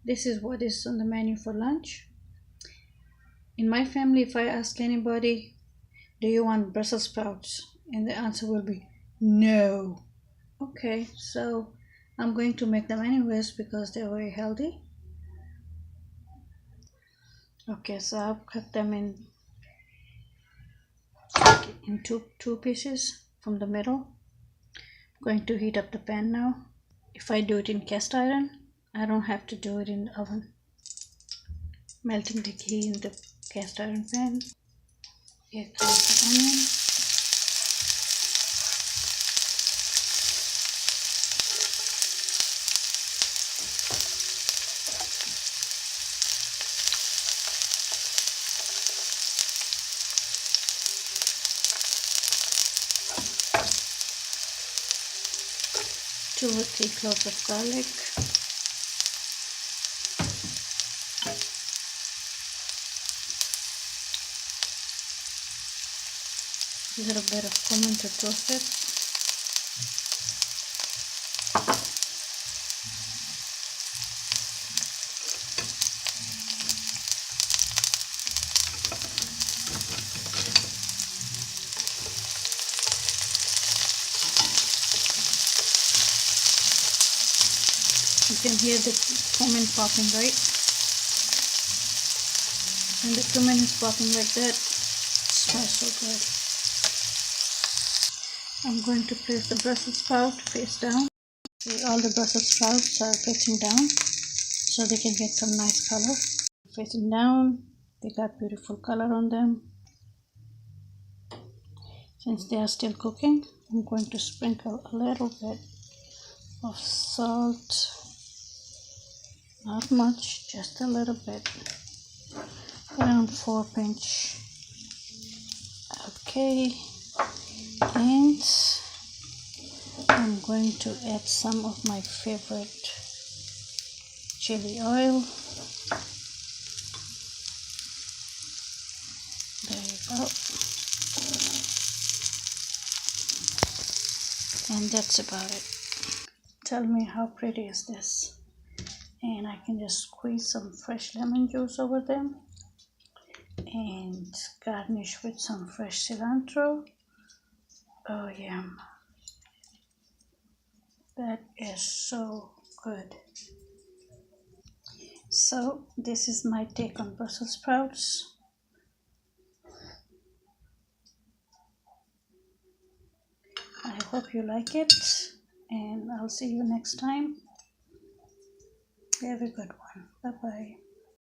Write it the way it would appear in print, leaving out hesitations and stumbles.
This is what is on the menu for lunch. In my family, if I ask anybody, do you want Brussels sprouts? And the answer will be no. Okay, so I'm going to make them anyways because they're very healthy. Okay, so I've cut them in two pieces from the middle. I'm going to heat up the pan now. If I do it in cast iron, I don't have to do it in the oven. Melting the ghee in the cast iron pan. Here comes the onion. Two or three cloves of garlic. A little bit of cumin to toast it. You can hear the cumin popping, right? When the cumin is popping like that, it smells so good. I'm going to place the Brussels sprout face down. See, all the Brussels sprouts are facing down so they can get some nice color. Facing down, they got beautiful color on them. Since they are still cooking, I'm going to sprinkle a little bit of salt. Not much, just a little bit. Around 4 pinch. Okay. And I'm going to add some of my favorite chili oil. There you go. And that's about it. Tell me how pretty is this. And I can just squeeze some fresh lemon juice over them and garnish with some fresh cilantro. Oh yeah, that is so good. So this is my take on Brussels sprouts. I hope you like it, and I'll see you next time. Have a good one. Bye bye.